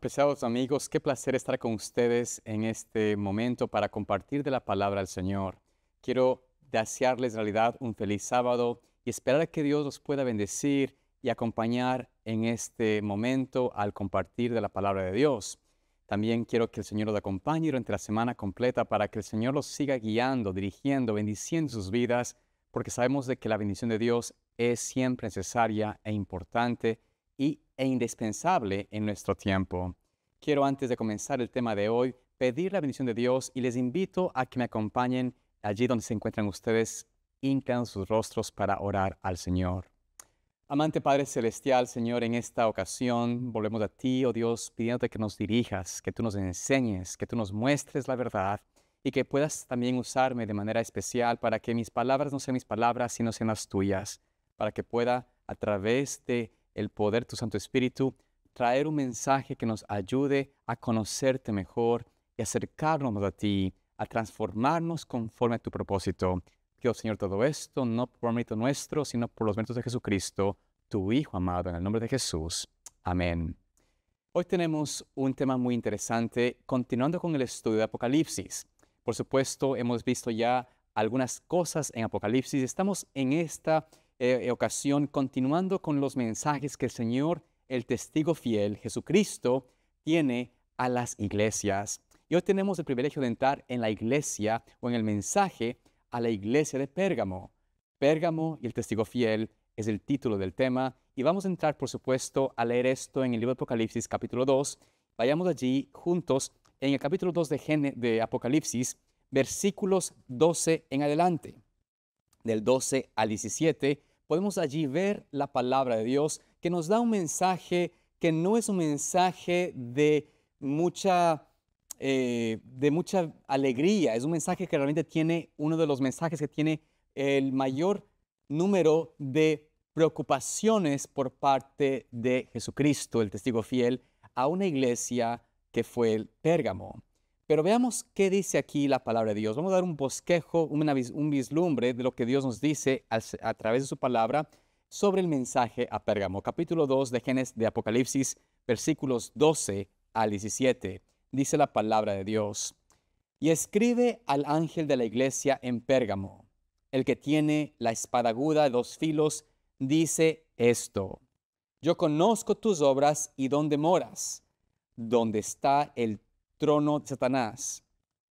Apreciados amigos, qué placer estar con ustedes en este momento para compartir de la palabra del Señor. Quiero desearles en realidad un feliz sábado y esperar a que Dios los pueda bendecir y acompañar en este momento al compartir de la palabra de Dios. También quiero que el Señor los acompañe durante la semana completa para que el Señor los siga guiando, dirigiendo, bendiciendo sus vidas, porque sabemos de que la bendición de Dios es siempre necesaria e importante e indispensable en nuestro tiempo. Quiero, antes de comenzar el tema de hoy, pedir la bendición de Dios y les invito a que me acompañen allí donde se encuentran ustedes, hincan sus rostros para orar al Señor. Amante Padre Celestial, Señor, en esta ocasión volvemos a ti, oh Dios, pidiéndote que nos dirijas, que tú nos enseñes, que tú nos muestres la verdad y que puedas también usarme de manera especial para que mis palabras no sean mis palabras, sino sean las tuyas, para que pueda, a través de el poder de tu Santo Espíritu, traer un mensaje que nos ayude a conocerte mejor y acercarnos a ti, a transformarnos conforme a tu propósito. Pido, Señor, todo esto no por mérito nuestro, sino por los méritos de Jesucristo, tu Hijo amado, en el nombre de Jesús. Amén. Hoy tenemos un tema muy interesante, continuando con el estudio de Apocalipsis. Por supuesto, hemos visto ya algunas cosas en Apocalipsis. Estamos en esta ocasión continuando con los mensajes que el Señor, el testigo fiel, Jesucristo, tiene a las iglesias. Y hoy tenemos el privilegio de entrar en la iglesia o en el mensaje a la iglesia de Pérgamo. Pérgamo y el testigo fiel es el título del tema. Y vamos a entrar, por supuesto, a leer esto en el libro de Apocalipsis, capítulo 2. Vayamos allí juntos en el capítulo 2 de Apocalipsis, versículos 12 en adelante. Del 12 al 17, podemos allí ver la palabra de Dios que nos da un mensaje que no es un mensaje de mucha alegría. Es un mensaje que realmente tiene uno de los mensajes que tiene el mayor número de preocupaciones por parte de Jesucristo, el testigo fiel, a una iglesia que fue el Pérgamo. Pero veamos qué dice aquí la palabra de Dios. Vamos a dar un bosquejo, un vislumbre de lo que Dios nos dice a través de su palabra sobre el mensaje a Pérgamo. Capítulo 2 de Apocalipsis, versículos 12 al 17. Dice la palabra de Dios: Y escribe al ángel de la iglesia en Pérgamo, el que tiene la espada aguda de 2 filos, dice esto: Yo conozco tus obras y dónde moras, donde está el trono de Satanás.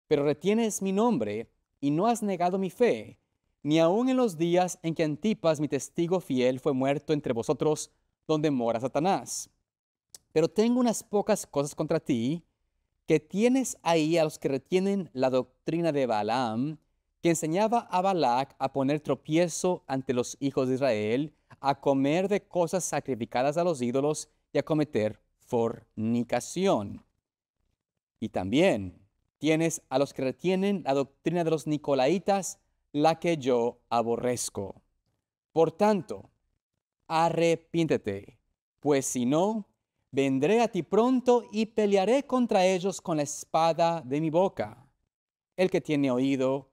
Pero retienes mi nombre y no has negado mi fe, ni aun en los días en que Antipas, mi testigo fiel, fue muerto entre vosotros, donde mora Satanás. Pero tengo unas pocas cosas contra ti, que tienes ahí a los que retienen la doctrina de Balaam, que enseñaba a Balac a poner tropiezo ante los hijos de Israel, a comer de cosas sacrificadas a los ídolos y a cometer fornicación. Y también tienes a los que retienen la doctrina de los Nicolaitas, la que yo aborrezco. Por tanto, arrepiéntete, pues si no, vendré a ti pronto y pelearé contra ellos con la espada de mi boca. El que tiene oído,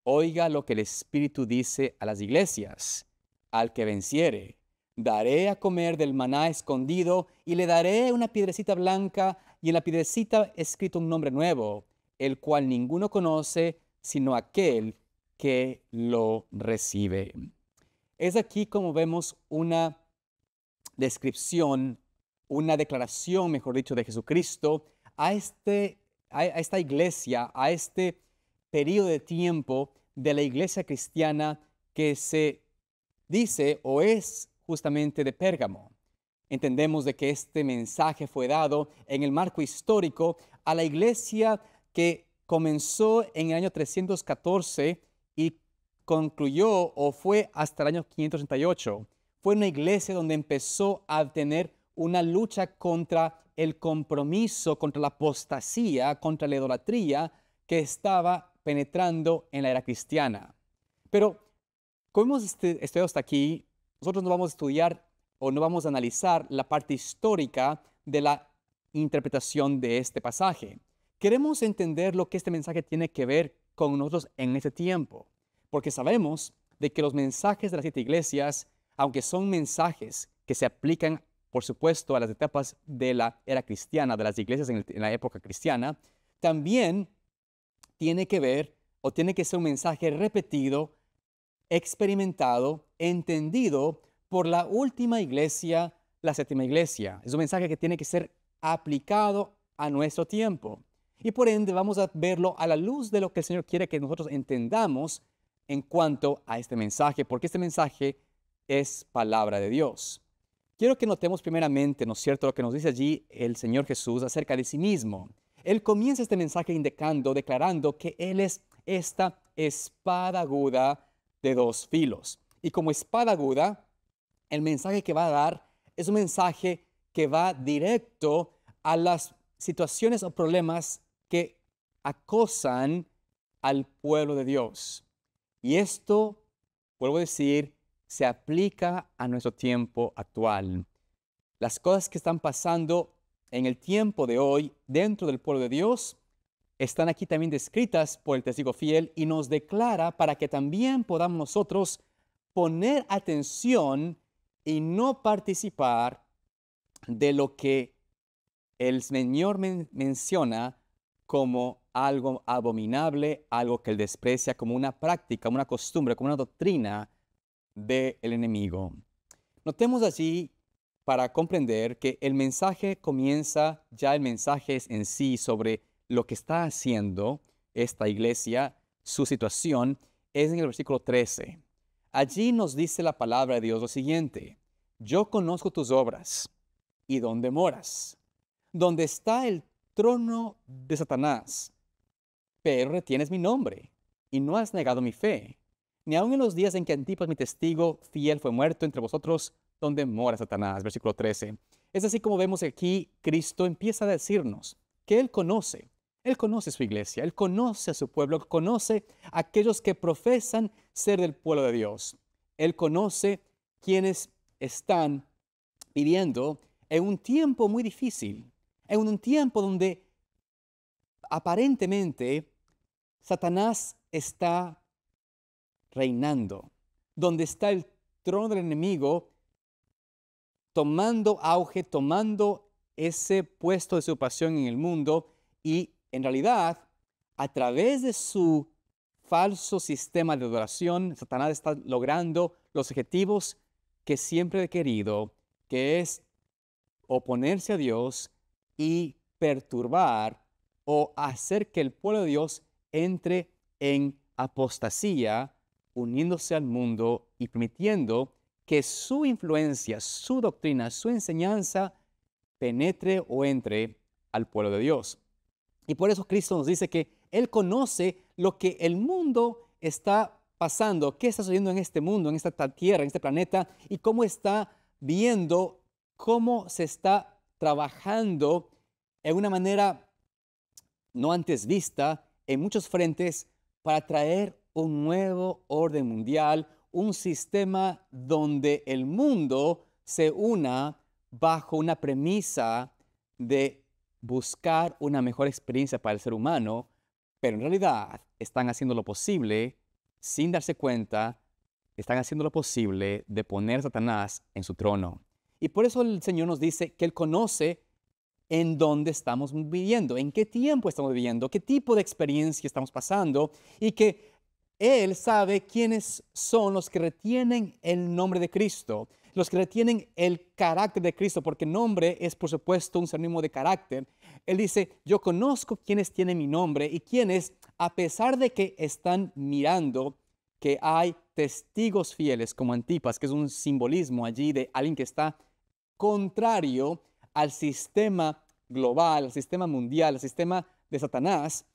oiga lo que el Espíritu dice a las iglesias. Al que venciere, daré a comer del maná escondido y le daré una piedrecita blanca y en la piedrecita escrito un nombre nuevo, el cual ninguno conoce sino aquel que lo recibe. Es aquí como vemos una descripción, una declaración, mejor dicho, de Jesucristo a esta iglesia, a este periodo de tiempo de la iglesia cristiana que se dice o es justamente de Pérgamo. Entendemos de que este mensaje fue dado en el marco histórico a la iglesia que comenzó en el año 314 y concluyó o fue hasta el año 538. Fue una iglesia donde empezó a tener una lucha contra el compromiso, contra la apostasía, contra la idolatría que estaba penetrando en la era cristiana. Pero como hemos estudiado hasta aquí, nosotros no vamos a estudiar o no vamos a analizar la parte histórica de la interpretación de este pasaje. Queremos entender lo que este mensaje tiene que ver con nosotros en este tiempo, porque sabemos de que los mensajes de las 7 iglesias, aunque son mensajes que se aplican por supuesto, a las etapas de la era cristiana, de las iglesias en la época cristiana, también tiene que ver o tiene que ser un mensaje repetido, experimentado, entendido por la última iglesia, la séptima iglesia. Es un mensaje que tiene que ser aplicado a nuestro tiempo. Y por ende vamos a verlo a la luz de lo que el Señor quiere que nosotros entendamos en cuanto a este mensaje, porque este mensaje es palabra de Dios. Quiero que notemos primeramente, ¿no es cierto?, lo que nos dice allí el Señor Jesús acerca de sí mismo. Él comienza este mensaje declarando que Él es esta espada aguda de dos filos. Y como espada aguda, el mensaje que va a dar es un mensaje que va directo a las situaciones o problemas que acosan al pueblo de Dios. Y esto, vuelvo a decir, se aplica a nuestro tiempo actual. Las cosas que están pasando en el tiempo de hoy dentro del pueblo de Dios están aquí también descritas por el testigo fiel y nos declara para que también podamos nosotros poner atención y no participar de lo que el Señor menciona como algo abominable, algo que Él desprecia, como una práctica, una costumbre, como una doctrina del enemigo. Notemos allí para comprender que el mensaje comienza, ya el mensaje es en sí sobre lo que está haciendo esta iglesia, su situación, es en el versículo 13. Allí nos dice la palabra de Dios lo siguiente: yo conozco tus obras y dónde moras, donde está el trono de Satanás, pero retienes mi nombre y no has negado mi fe, ni aun en los días en que Antipas, mi testigo fiel, fue muerto entre vosotros, donde mora Satanás. Versículo 13. Es así como vemos aquí, Cristo empieza a decirnos que Él conoce su iglesia, Él conoce a su pueblo, conoce a aquellos que profesan ser del pueblo de Dios. Él conoce quienes están viviendo en un tiempo muy difícil, en un tiempo donde aparentemente Satanás está reinando, donde está el trono del enemigo tomando auge, tomando ese puesto de su pasión en el mundo, y en realidad, a través de su falso sistema de adoración, Satanás está logrando los objetivos que siempre ha querido, que es oponerse a Dios y perturbar o hacer que el pueblo de Dios entre en apostasía, uniéndose al mundo y permitiendo que su influencia, su doctrina, su enseñanza penetre o entre al pueblo de Dios. Y por eso Cristo nos dice que Él conoce lo que el mundo está pasando, qué está sucediendo en este mundo, en esta tierra, en este planeta, y cómo está viendo, cómo se está trabajando en una manera no antes vista en muchos frentes para traer un nuevo orden mundial, un sistema donde el mundo se una bajo una premisa de buscar una mejor experiencia para el ser humano, pero en realidad están haciendo lo posible, sin darse cuenta, están haciendo lo posible de poner a Satanás en su trono. Y por eso el Señor nos dice que Él conoce en dónde estamos viviendo, en qué tiempo estamos viviendo, qué tipo de experiencia estamos pasando, y que Él sabe quiénes son los que retienen el nombre de Cristo, los que retienen el carácter de Cristo, porque nombre es, por supuesto, un sinónimo de carácter. Él dice, yo conozco quienes tienen mi nombre y quienes, a pesar de que están mirando que hay testigos fieles como Antipas, que es un simbolismo allí de alguien que está contrario al sistema global, al sistema mundial, al sistema de Satanás,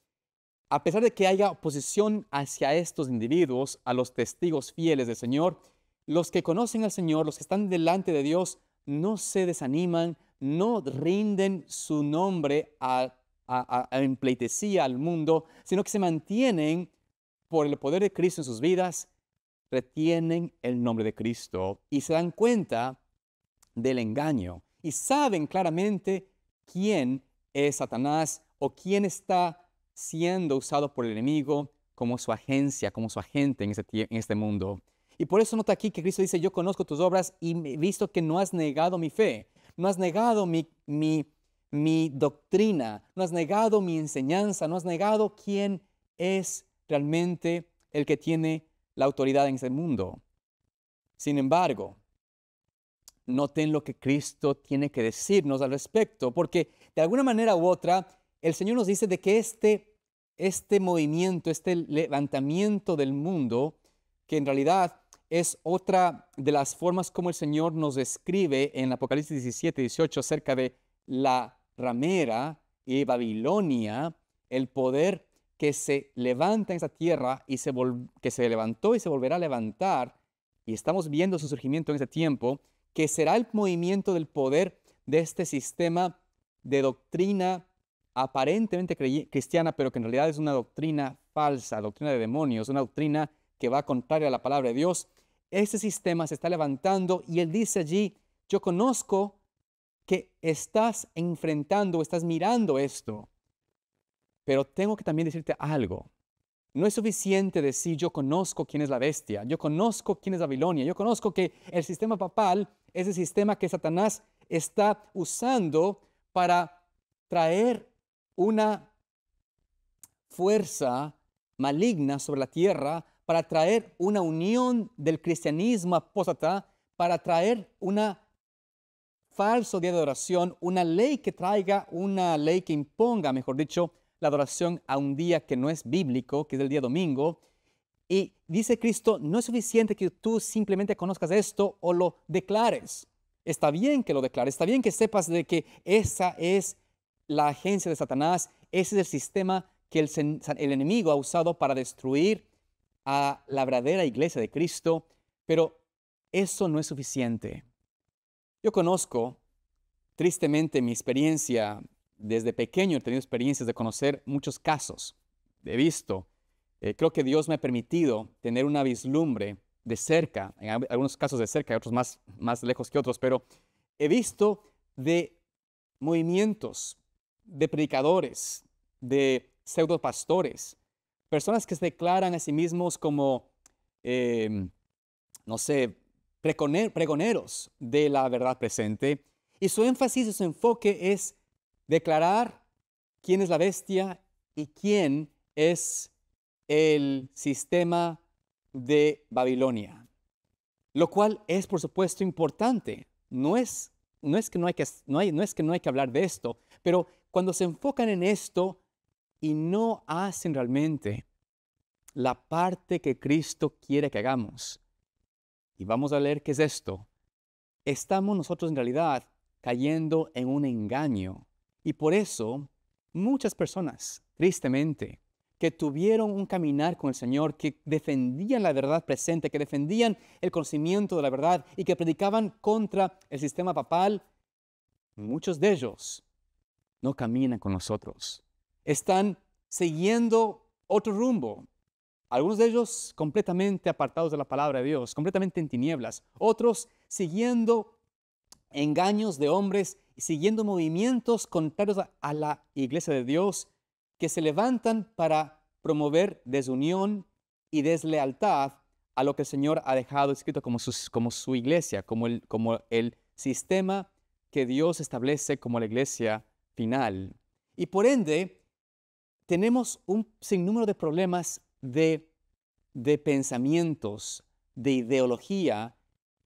a pesar de que haya oposición hacia estos individuos, a los testigos fieles del Señor, los que conocen al Señor, los que están delante de Dios, no se desaniman, no rinden su nombre en pleitesía al mundo, sino que se mantienen por el poder de Cristo en sus vidas, retienen el nombre de Cristo y se dan cuenta del engaño y saben claramente quién es Satanás o quién está siendo usado por el enemigo como su agencia, como su agente en este mundo. Y por eso nota aquí que Cristo dice, yo conozco tus obras y he visto que no has negado mi fe. no has negado mi doctrina, no has negado mi enseñanza, no has negado quién es realmente el que tiene la autoridad en este mundo. Sin embargo, noten lo que Cristo tiene que decirnos al respecto, porque de alguna manera u otra, el Señor nos dice de que este movimiento, este levantamiento del mundo, que en realidad es otra de las formas como el Señor nos describe en Apocalipsis 17, 18 acerca de la ramera y Babilonia, el poder que se levanta en esa tierra y que se levantó y se volverá a levantar, y estamos viendo su surgimiento en ese tiempo, que será el movimiento del poder de este sistema de doctrina aparentemente cristiana, pero que en realidad es una doctrina falsa, doctrina de demonios, una doctrina que va contraria a la palabra de Dios. Este sistema se está levantando y él dice allí, yo conozco que estás enfrentando, estás mirando esto, pero tengo que también decirte algo. No es suficiente decir yo conozco quién es la bestia, yo conozco quién es Babilonia, yo conozco que el sistema papal es el sistema que Satanás está usando para traer una fuerza maligna sobre la tierra, para traer una unión del cristianismo apóstata, para traer una falso día de adoración, una ley que traiga, una ley que imponga, mejor dicho, la adoración a un día que no es bíblico, que es el día domingo. Y dice Cristo, no es suficiente que tú simplemente conozcas esto o lo declares. Está bien que lo declares, está bien que sepas de que esa es la agencia de Satanás, ese es el sistema que el enemigo ha usado para destruir a la verdadera iglesia de Cristo, pero eso no es suficiente. Yo conozco, tristemente, mi experiencia desde pequeño, he tenido experiencias de conocer muchos casos, he visto, creo que Dios me ha permitido tener una vislumbre de cerca, en algunos casos de cerca, y otros más lejos que otros, pero he visto de movimientos, de predicadores, de pseudopastores, personas que se declaran a sí mismos como, no sé, pregoneros de la verdad presente, y su énfasis y su enfoque es declarar quién es la bestia y quién es el sistema de Babilonia, lo cual es, por supuesto, importante. No es que no hay que hablar de esto, pero cuando se enfocan en esto y no hacen realmente la parte que Cristo quiere que hagamos, y vamos a leer qué es esto, estamos nosotros en realidad cayendo en un engaño. Y por eso muchas personas, tristemente, que tuvieron un caminar con el Señor, que defendían la verdad presente, que defendían el conocimiento de la verdad y que predicaban contra el sistema papal, muchos de ellos no caminan con nosotros. Están siguiendo otro rumbo. Algunos de ellos completamente apartados de la palabra de Dios, completamente en tinieblas. Otros siguiendo engaños de hombres, siguiendo movimientos contrarios a la iglesia de Dios, que se levantan para promover desunión y deslealtad a lo que el Señor ha dejado escrito como su iglesia, como el sistema que Dios establece como la iglesia final. Y por ende, tenemos un sinnúmero de problemas de pensamientos, de ideología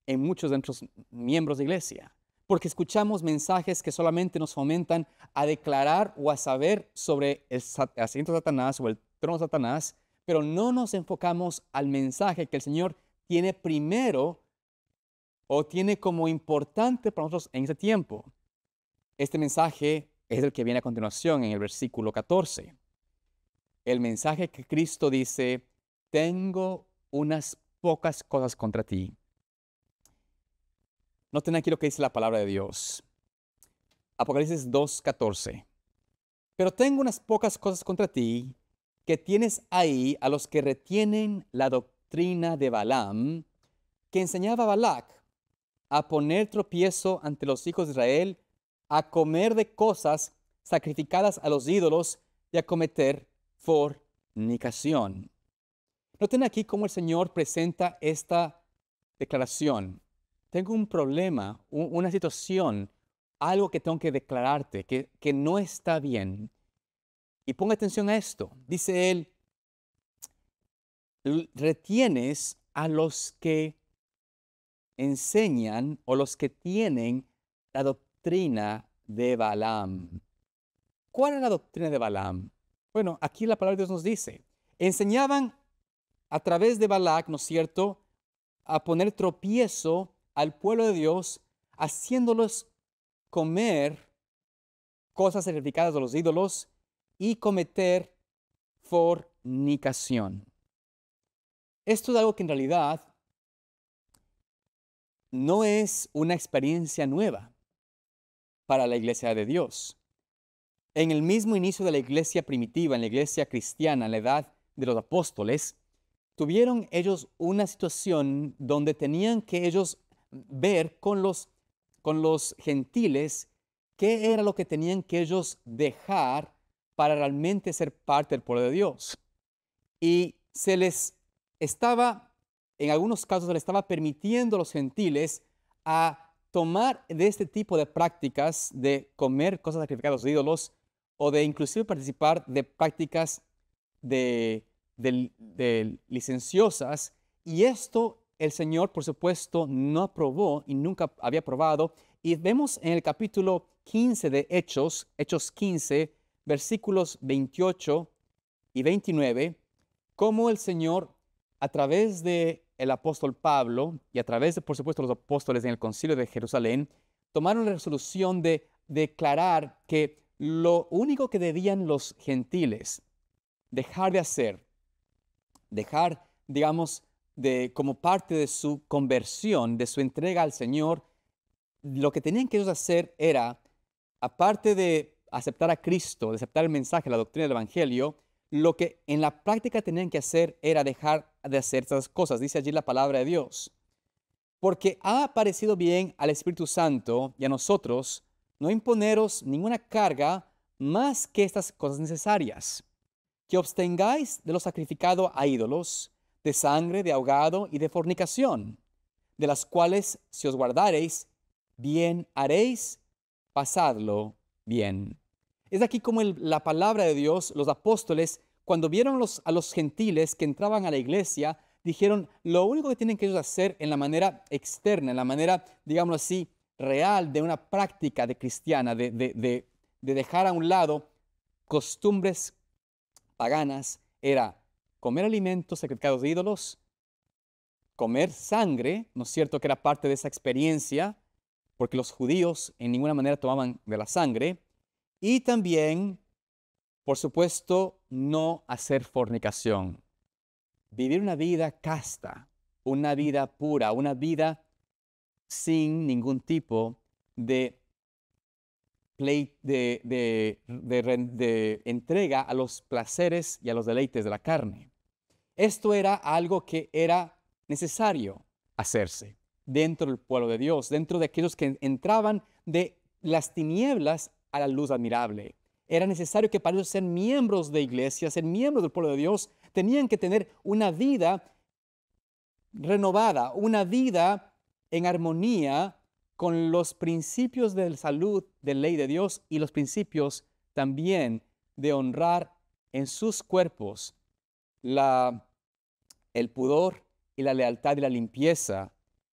en muchos de nuestros miembros de iglesia, porque escuchamos mensajes que solamente nos fomentan a declarar o a saber sobre el asiento de Satanás o el trono de Satanás, pero no nos enfocamos al mensaje que el Señor tiene primero o tiene como importante para nosotros en ese tiempo. Este mensaje es el que viene a continuación en el versículo 14. El mensaje que Cristo dice, tengo unas pocas cosas contra ti. Noten aquí lo que dice la palabra de Dios. Apocalipsis 2:14. Pero tengo unas pocas cosas contra ti, que tienes ahí a los que retienen la doctrina de Balaam, que enseñaba a Balac a poner tropiezo ante los hijos de Israel, a comer de cosas sacrificadas a los ídolos y a cometer fornicación. Noten aquí cómo el Señor presenta esta declaración. Tengo un problema, una situación, algo que tengo que declararte, que no está bien. Y ponga atención a esto. Dice él, retienes a los que enseñan o los que tienen la doctrina de Balaam. ¿Cuál es la doctrina de Balaam? Bueno, aquí la palabra de Dios nos dice, enseñaban a través de Balac, ¿no es cierto?, a poner tropiezo al pueblo de Dios, haciéndolos comer cosas sacrificadas a los ídolos y cometer fornicación. Esto es algo que en realidad no es una experiencia nueva para la iglesia de Dios. En el mismo inicio de la iglesia primitiva, en la iglesia cristiana, en la edad de los apóstoles, tuvieron ellos una situación donde tenían que ellos ver con los gentiles qué era lo que tenían que ellos dejar para realmente ser parte del pueblo de Dios. Y se les estaba, en algunos casos, se les estaba permitiendo a los gentiles a tomar de este tipo de prácticas de comer cosas sacrificadas a los ídolos o de inclusive participar de prácticas de licenciosas, y esto el Señor, por supuesto, no aprobó y nunca había aprobado. Y vemos en el capítulo 15 de Hechos, Hechos 15, versículos 28 y 29, cómo el Señor, a través de el apóstol Pablo y a través de, por supuesto, los apóstoles en el concilio de Jerusalén, tomaron la resolución de declarar que lo único que debían los gentiles dejar de hacer, dejar, digamos, como parte de su conversión, de su entrega al Señor, lo que tenían que ellos hacer era, aparte de aceptar a Cristo, de aceptar el mensaje, la doctrina del Evangelio, lo que en la práctica tenían que hacer era dejar de hacer estas cosas. Dice allí la palabra de Dios. Porque ha parecido bien al Espíritu Santo y a nosotros no imponeros ninguna carga más que estas cosas necesarias, que abstengáis de lo sacrificado a ídolos, de sangre, de ahogado y de fornicación, de las cuales si os guardareis, bien haréis, pasadlo bien. Es aquí como la palabra de Dios, los apóstoles, cuando vieron a los gentiles que entraban a la iglesia, dijeron, lo único que tienen que ellos hacer en la manera externa, en la manera, digámoslo así, real de una práctica de cristiana, de dejar a un lado costumbres paganas, era comer alimentos sacrificados de ídolos, comer sangre, ¿no es cierto?, que era parte de esa experiencia, porque los judíos en ninguna manera tomaban de la sangre, y también, por supuesto, no hacer fornicación. Vivir una vida casta, una vida pura, una vida sin ningún tipo de entrega a los placeres y a los deleites de la carne. Esto era algo que era necesario hacerse dentro del pueblo de Dios, dentro de aquellos que entraban de las tinieblas a la luz admirable. Era necesario que para ellos ser miembros de iglesia, ser miembros del pueblo de Dios, tenían que tener una vida renovada, una vida en armonía con los principios de salud de ley de Dios y los principios también de honrar en sus cuerpos el pudor y la lealtad y la limpieza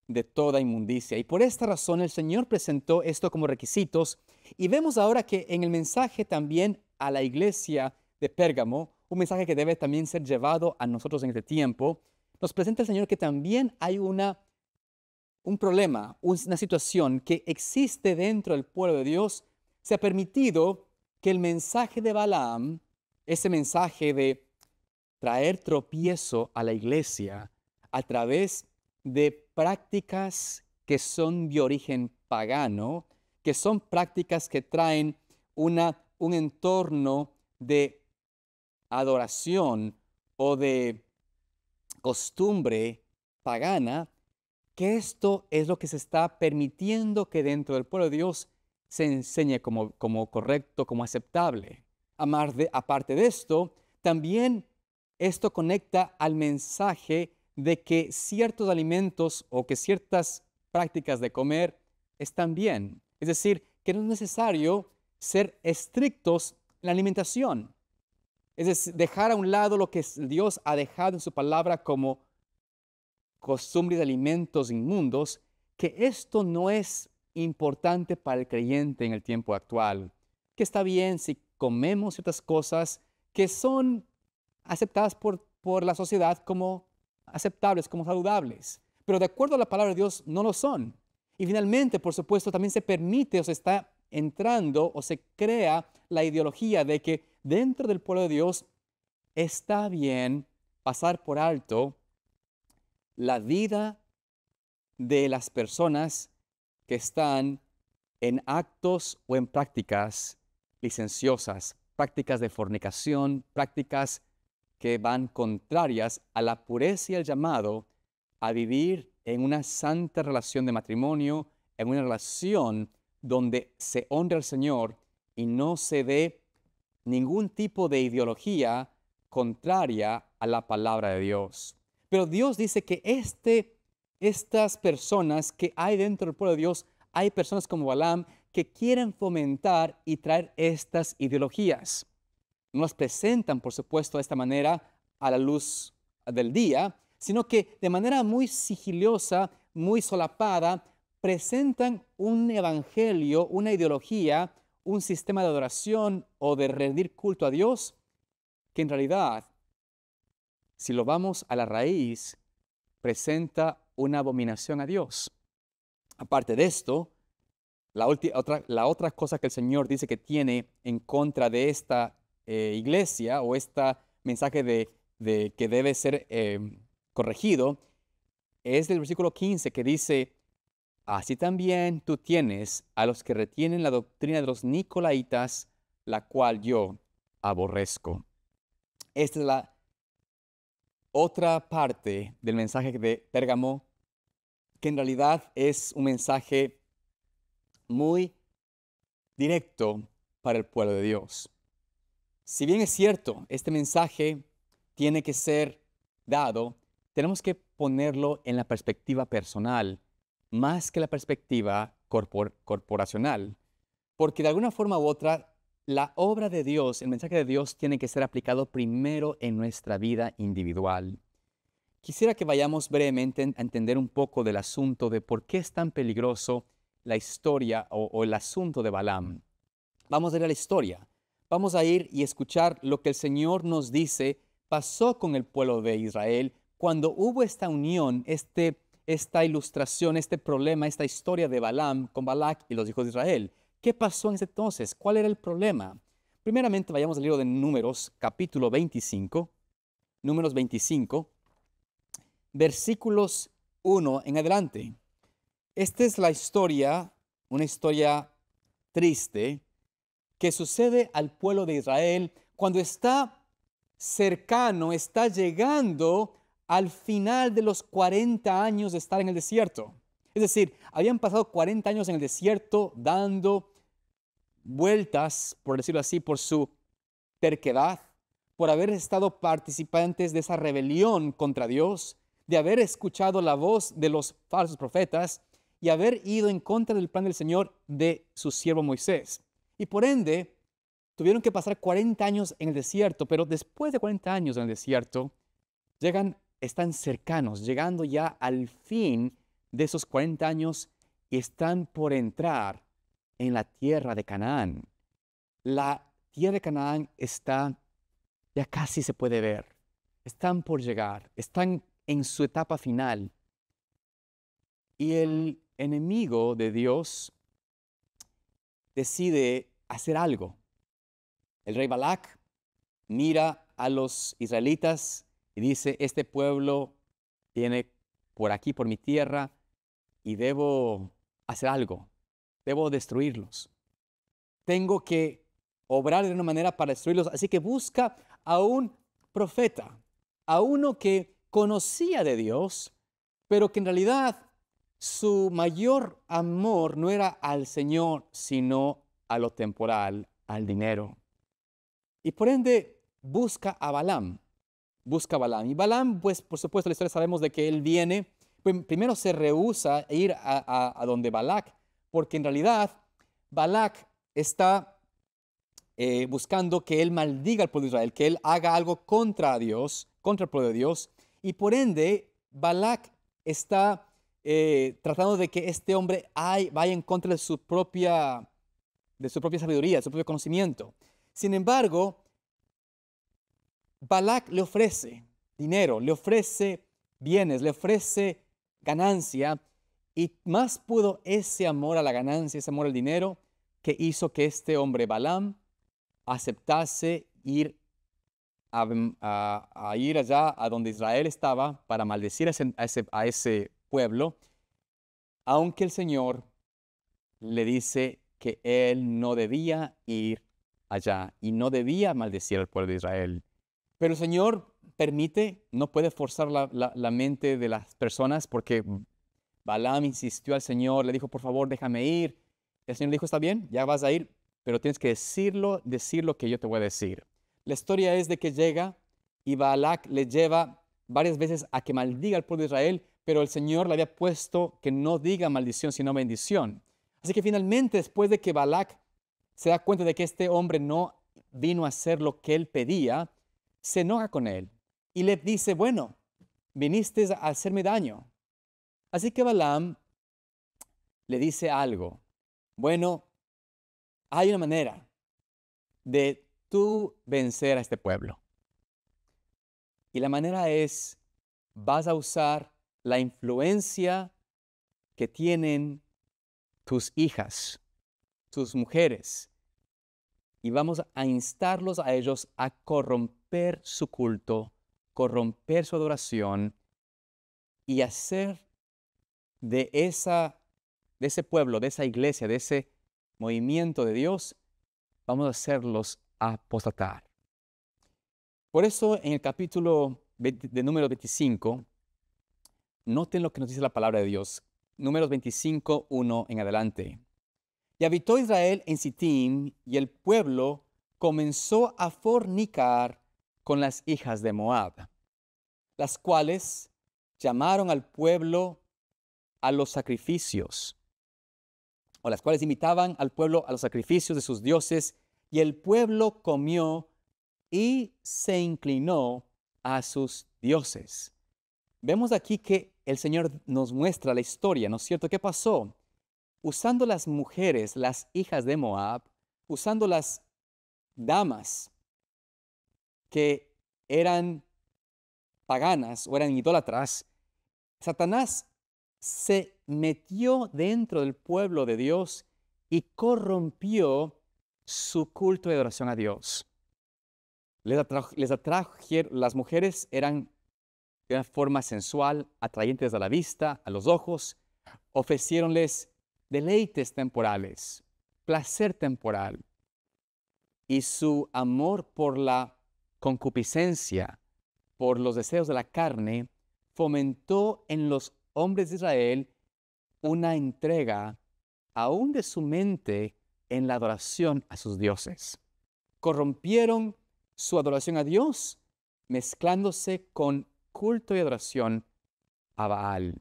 de toda inmundicia. Y por esta razón el Señor presentó esto como requisitos, y vemos ahora que en el mensaje también a la iglesia de Pérgamo, un mensaje que debe también ser llevado a nosotros en este tiempo, nos presenta el Señor que también hay un problema, una situación que existe dentro del pueblo de Dios. Se ha permitido que el mensaje de Balaam, ese mensaje de traer tropiezo a la iglesia a través de prácticas que son de origen pagano, que son prácticas que traen un entorno de adoración o de costumbre pagana, que esto es lo que se está permitiendo que dentro del pueblo de Dios se enseñe como correcto, como aceptable. Aparte de esto, también esto conecta al mensaje de que ciertos alimentos o que ciertas prácticas de comer están bien. Es decir, que no es necesario ser estrictos en la alimentación. Es decir, dejar a un lado lo que Dios ha dejado en su palabra como costumbre de alimentos inmundos, que esto no es importante para el creyente en el tiempo actual. Que está bien si comemos ciertas cosas que son aceptadas por la sociedad como aceptables, como saludables. Pero de acuerdo a la palabra de Dios, no lo son. Y finalmente, por supuesto, también se permite o se está entrando o se crea la ideología de que dentro del pueblo de Dios está bien pasar por alto la vida de las personas que están en actos o en prácticas licenciosas, prácticas de fornicación, prácticas que van contrarias a la pureza y el llamado a vivir en una santa relación de matrimonio, en una relación donde se honre al Señor y no se dé ningún tipo de ideología contraria a la palabra de Dios. Pero Dios dice que estas personas que hay dentro del pueblo de Dios, hay personas como Balaam que quieren fomentar y traer estas ideologías. No las presentan, por supuesto, de esta manera a la luz del día, sino que de manera muy sigilosa, muy solapada, presentan un evangelio, una ideología, un sistema de adoración o de rendir culto a Dios, que en realidad, si lo vamos a la raíz, presenta una abominación a Dios. Aparte de esto, la otra cosa que el Señor dice que tiene en contra de esta iglesia o este mensaje de que debe ser corregido es del versículo 15 que dice: así también tú tienes a los que retienen la doctrina de los nicolaítas, la cual yo aborrezco. Esta es la otra parte del mensaje de Pérgamo, que en realidad es un mensaje muy directo para el pueblo de Dios. Si bien es cierto, este mensaje tiene que ser dado, tenemos que ponerlo en la perspectiva personal, más que la perspectiva corporacional, porque de alguna forma u otra, la obra de Dios, el mensaje de Dios tiene que ser aplicado primero en nuestra vida individual. Quisiera que vayamos brevemente a entender un poco del asunto de por qué es tan peligroso la historia o el asunto de Balaam. Vamos a ir a la historia. Vamos a ir y escuchar lo que el Señor nos dice pasó con el pueblo de Israel cuando hubo esta unión, esta ilustración, este problema, esta historia de Balaam con Balac y los hijos de Israel. ¿Qué pasó en ese entonces? ¿Cuál era el problema? Primeramente, vayamos al libro de Números, capítulo 25. Números 25, versículos 1 en adelante. Esta es la historia, una historia triste, que sucede al pueblo de Israel cuando está cercano, está llegando al final de los 40 años de estar en el desierto. Es decir, habían pasado 40 años en el desierto dando vueltas, por decirlo así, por su terquedad, por haber estado participantes de esa rebelión contra Dios, de haber escuchado la voz de los falsos profetas y haber ido en contra del plan del Señor de su siervo Moisés. Y por ende, tuvieron que pasar 40 años en el desierto, pero después de 40 años en el desierto, están cercanos, llegando ya al fin de esos 40 años y están por entrar en la tierra de Canaán. La tierra de Canaán ya casi se puede ver. Están por llegar, están en su etapa final. Y el enemigo de Dios decide hacer algo. El rey Balac mira a los israelitas y dice: este pueblo viene por aquí, por mi tierra, y debo hacer algo. Debo destruirlos. Tengo que obrar de una manera para destruirlos. Así que busca a un profeta, a uno que conocía de Dios, pero que en realidad su mayor amor no era al Señor, sino a lo temporal, al dinero. Y por ende busca a Balaam. Busca a Balaam. Y Balaam, pues por supuesto la historia sabemos de que él viene, pues, primero se rehúsa a ir a donde Balac, porque en realidad Balac está buscando que él maldiga al pueblo de Israel, que él haga algo contra Dios, contra el pueblo de Dios, y por ende Balac está tratando de que este hombre vaya en contra de su propia sabiduría, de su propio conocimiento. Sin embargo, Balac le ofrece dinero, le ofrece bienes, le ofrece ganancia, y más pudo ese amor a la ganancia, ese amor al dinero, que hizo que este hombre Balaam aceptase ir a ir allá a donde Israel estaba para maldecir a ese pueblo, aunque el Señor le dice que él no debía ir allá y no debía maldecir al pueblo de Israel. Pero el Señor permite, no puede forzar la mente de las personas, porque Balaam insistió al Señor, le dijo, por favor, déjame ir. El Señor le dijo, está bien, ya vas a ir, pero tienes que decir lo que yo te voy a decir. La historia es de que llega y Balac le lleva varias veces a que maldiga al pueblo de Israel, pero el Señor le había puesto que no diga maldición, sino bendición. Así que finalmente, después de que Balac se da cuenta de que este hombre no vino a hacer lo que él pedía, se enoja con él y le dice, bueno, viniste a hacerme daño. Así que Balaam le dice algo. Bueno, hay una manera de tú vencer a este pueblo. Y la manera es, vas a usar la influencia que tienen tus hijas, tus mujeres, y vamos a instarlos a ellos a corromper su culto, corromper su adoración y hacer de ese pueblo, de esa iglesia, de ese movimiento de Dios, vamos a hacerlos apostatar. Por eso en el capítulo de Números 25, noten lo que nos dice la palabra de Dios. Números 25, 1 en adelante. Y habitó Israel en Sittim, y el pueblo comenzó a fornicar con las hijas de Moab, las cuales llamaron al pueblo a los sacrificios, o las cuales invitaban al pueblo a los sacrificios de sus dioses, y el pueblo comió y se inclinó a sus dioses. Vemos aquí que el Señor nos muestra la historia, ¿no es cierto? ¿Qué pasó? Usando las mujeres, las hijas de Moab, usando las damas que eran paganas o eran idólatras, Satanás se metió dentro del pueblo de Dios y corrompió su culto de adoración a Dios. Las mujeres eran de una forma sensual, atrayentes a la vista, a los ojos, ofrecieronles deleites temporales, placer temporal, y su amor por la concupiscencia, por los deseos de la carne, fomentó en los hombres de Israel una entrega aún de su mente en la adoración a sus dioses. Corrompieron su adoración a Dios, mezclándose con culto y adoración a Baal,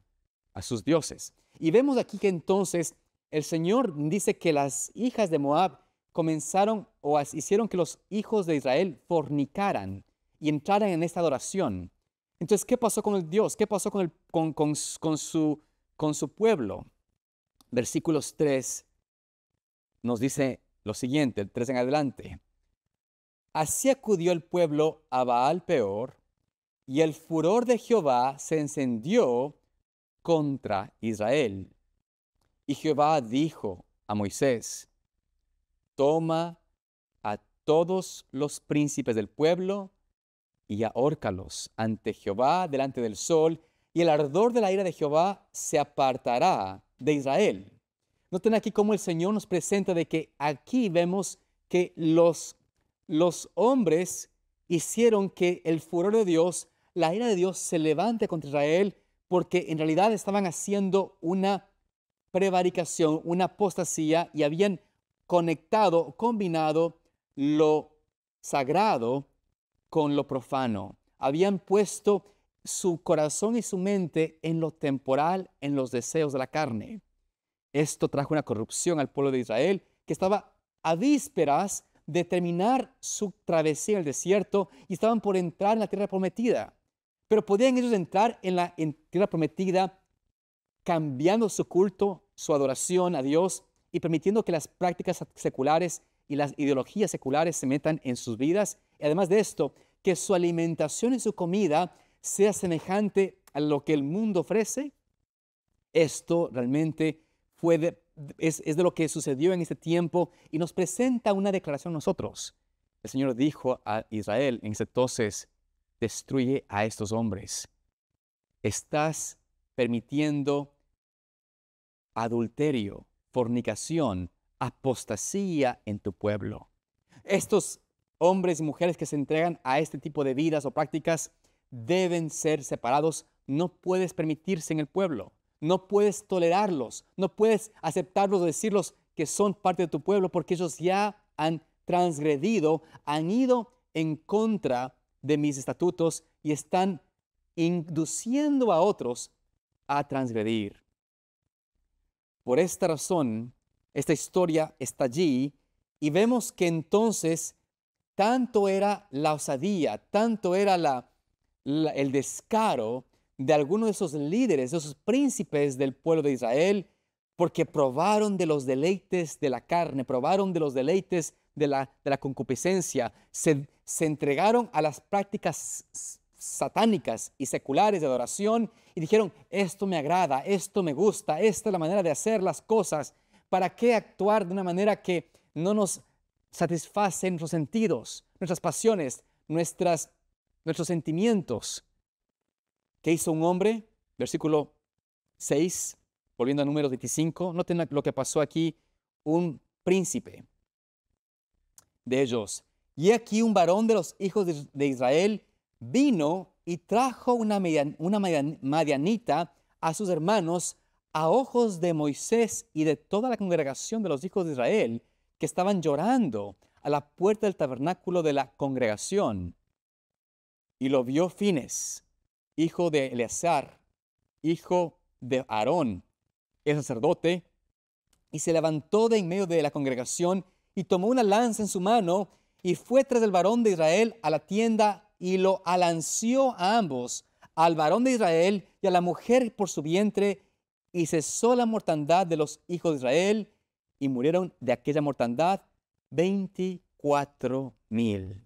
a sus dioses. Y vemos aquí que entonces el Señor dice que las hijas de Moab comenzaron o hicieron que los hijos de Israel fornicaran y entraran en esta adoración. Entonces, ¿qué pasó con el Dios? ¿Qué pasó con su pueblo? Versículos 3 nos dice lo siguiente, el 3 en adelante. Así acudió el pueblo a Baal Peor, y el furor de Jehová se encendió contra Israel. Y Jehová dijo a Moisés, toma a todos los príncipes del pueblo y ahórcalos ante Jehová delante del sol, y el ardor de la ira de Jehová se apartará de Israel. Noten aquí cómo el Señor nos presenta de que aquí vemos que los hombres hicieron que el furor de Dios, la ira de Dios se levante contra Israel, porque en realidad estaban haciendo una prevaricación, una apostasía, y habían conectado, combinado lo sagrado con lo profano. Habían puesto su corazón y su mente en lo temporal, en los deseos de la carne. Esto trajo una corrupción al pueblo de Israel que estaba a vísperas de terminar su travesía en el desierto y estaban por entrar en la tierra prometida. Pero podían ellos entrar en la tierra prometida cambiando su culto, su adoración a Dios y permitiendo que las prácticas seculares y las ideologías seculares se metan en sus vidas. Y además de esto, que su alimentación y su comida sea semejante a lo que el mundo ofrece. Esto realmente es de lo que sucedió en este tiempo y nos presenta una declaración a nosotros. El Señor dijo a Israel en ese entonces: destruye a estos hombres. Estás permitiendo adulterio, fornicación, apostasía en tu pueblo. Estos hombres y mujeres que se entregan a este tipo de vidas o prácticas deben ser separados. No puedes permitirse en el pueblo. No puedes tolerarlos. No puedes aceptarlos o decirlos que son parte de tu pueblo, porque ellos ya han transgredido, han ido en contra de mis estatutos y están induciendo a otros a transgredir. Por esta razón, esta historia está allí y vemos que entonces tanto era la osadía, tanto era el descaro de algunos de esos líderes, de esos príncipes del pueblo de Israel, porque probaron de los deleites de la carne, probaron de los deleites de la concupiscencia, se entregaron a las prácticas satánicas y seculares de adoración y dijeron: esto me agrada, esto me gusta, esta es la manera de hacer las cosas. ¿Para qué actuar de una manera que no nos satisface nuestros sentidos, nuestras pasiones, nuestros sentimientos? ¿Qué hizo un hombre? Versículo 6, volviendo a Números 25. Noten lo que pasó aquí. Un príncipe de ellos: y aquí un varón de los hijos de Israel vino y trajo una madianita a sus hermanos a ojos de Moisés y de toda la congregación de los hijos de Israel, que estaban llorando a la puerta del tabernáculo de la congregación. Y lo vio Fines, hijo de Eleazar, hijo de Aarón, el sacerdote, y se levantó de en medio de la congregación y tomó una lanza en su mano y fue tras el varón de Israel a la tienda y lo alanceó a ambos, al varón de Israel y a la mujer por su vientre, y cesó la mortandad de los hijos de Israel, y murieron de aquella mortandad 24,000.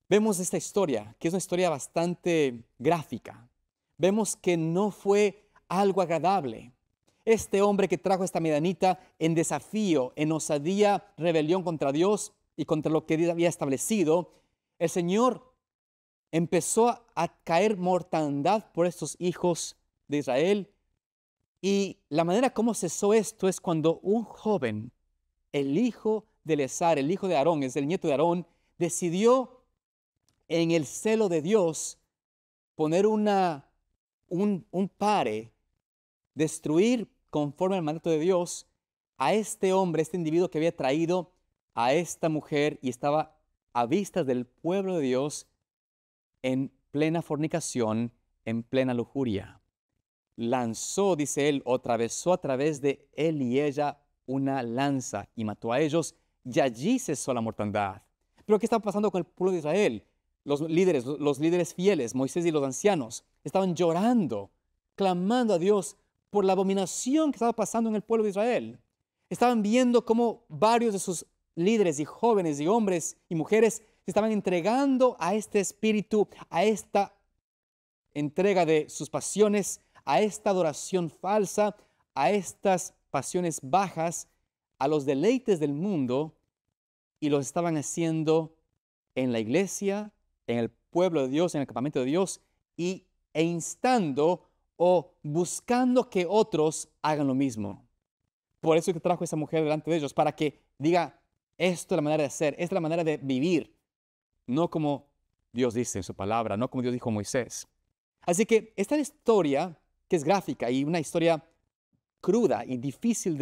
Vemos esta historia, que es una historia bastante gráfica. Vemos que no fue algo agradable. Este hombre que trajo esta medianita en desafío, en osadía, rebelión contra Dios y contra lo que Dios había establecido, el Señor empezó a caer mortandad por estos hijos de Israel. Y la manera como cesó esto es cuando un joven, el hijo de Eleazar, el hijo de Aarón, es el nieto de Aarón, decidió en el celo de Dios poner un pare, destruir conforme al mandato de Dios a este hombre, este individuo que había traído a esta mujer y estaba a vistas del pueblo de Dios en plena fornicación, en plena lujuria. Lanzó, dice él, o atravesó a través de él y ella una lanza y mató a ellos, y allí cesó la mortandad. Pero ¿qué estaba pasando con el pueblo de Israel? Los líderes fieles, Moisés y los ancianos, estaban llorando, clamando a Dios por la abominación que estaba pasando en el pueblo de Israel. Estaban viendo cómo varios de sus líderes y jóvenes y hombres y mujeres se estaban entregando a este espíritu, a esta entrega de sus pasiones, a esta adoración falsa, a estas pasiones bajas, a los deleites del mundo, y los estaban haciendo en la iglesia, en el pueblo de Dios, en el campamento de Dios, e instando o buscando que otros hagan lo mismo. Por eso es que trajo a esa mujer delante de ellos, para que diga: esto es la manera de hacer, esta es la manera de vivir, no como Dios dice en su palabra, no como Dios dijo a Moisés. Así que esta historia, que es gráfica y una historia cruda y difícil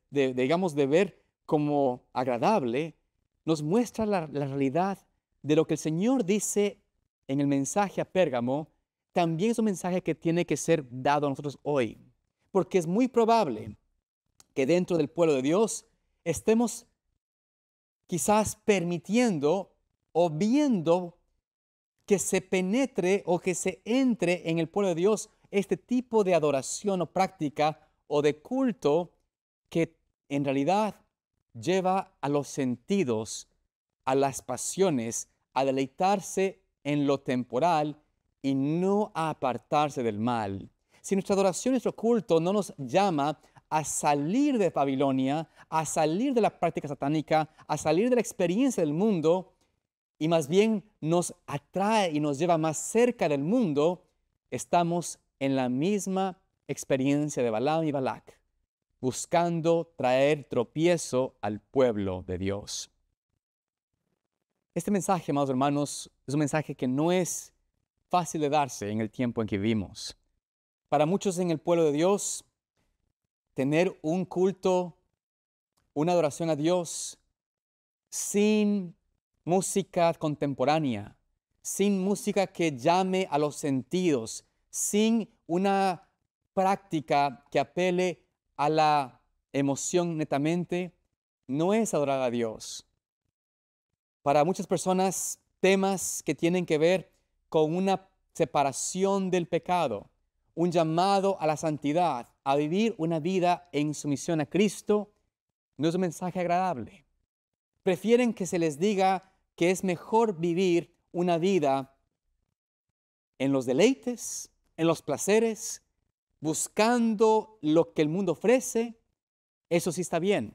digamos, de ver como agradable, nos muestra la realidad de lo que el Señor dice en el mensaje a Pérgamo. También es un mensaje que tiene que ser dado a nosotros hoy, porque es muy probable que dentro del pueblo de Dios estemos quizás permitiendo o viendo que se penetre o que se entre en el pueblo de Dios este tipo de adoración o práctica o de culto que en realidad lleva a los sentidos, a las pasiones, a deleitarse en lo temporal y no a apartarse del mal. Si nuestra adoración, nuestro culto no nos llama a salir de Babilonia, a salir de la práctica satánica, a salir de la experiencia del mundo, y más bien nos atrae y nos lleva más cerca del mundo, estamos en la misma experiencia de Balaam y Balac, buscando traer tropiezo al pueblo de Dios. Este mensaje, amados hermanos, es un mensaje que no es fácil de darse en el tiempo en que vivimos. Para muchos en el pueblo de Dios, tener un culto, una adoración a Dios sin música contemporánea, sin música que llame a los sentidos, sin una práctica que apele a la emoción netamente, no es adorar a Dios. Para muchas personas, temas que tienen que ver con una separación del pecado, un llamado a la santidad, a vivir una vida en sumisión a Cristo, no es un mensaje agradable. Prefieren que se les diga que es mejor vivir una vida en los deleites, en los placeres, buscando lo que el mundo ofrece. Eso sí está bien.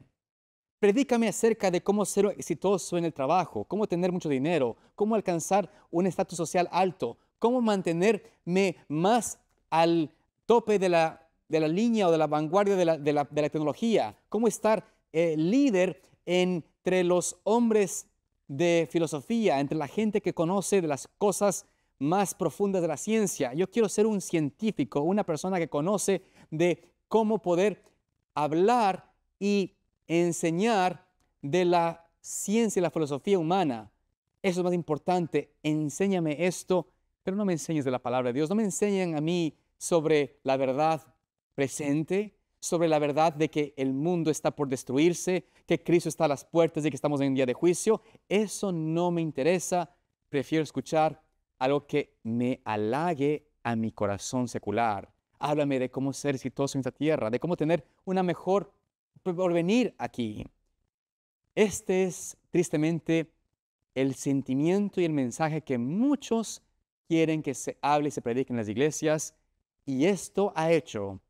Predícame acerca de cómo ser exitoso en el trabajo, cómo tener mucho dinero, cómo alcanzar un estatus social alto, cómo mantenerme más al tope de la línea o de la vanguardia de la tecnología, cómo estar líder entre los hombres de filosofía, entre la gente que conoce de las cosas más profundas de la ciencia. Yo quiero ser un científico, una persona que conoce de cómo poder hablar y enseñar de la ciencia y la filosofía humana. Eso es más importante. Enséñame esto, pero no me enseñes de la palabra de Dios. No me enseñen a mí sobre la verdad presente, sobre la verdad de que el mundo está por destruirse, que Cristo está a las puertas y que estamos en un día de juicio. Eso no me interesa. Prefiero escuchar algo que me halague a mi corazón secular. Háblame de cómo ser exitoso en esta tierra, de cómo tener una mejor porvenir aquí. Este es tristemente el sentimiento y el mensaje que muchos quieren que se hable y se predique en las iglesias, y esto ha hecho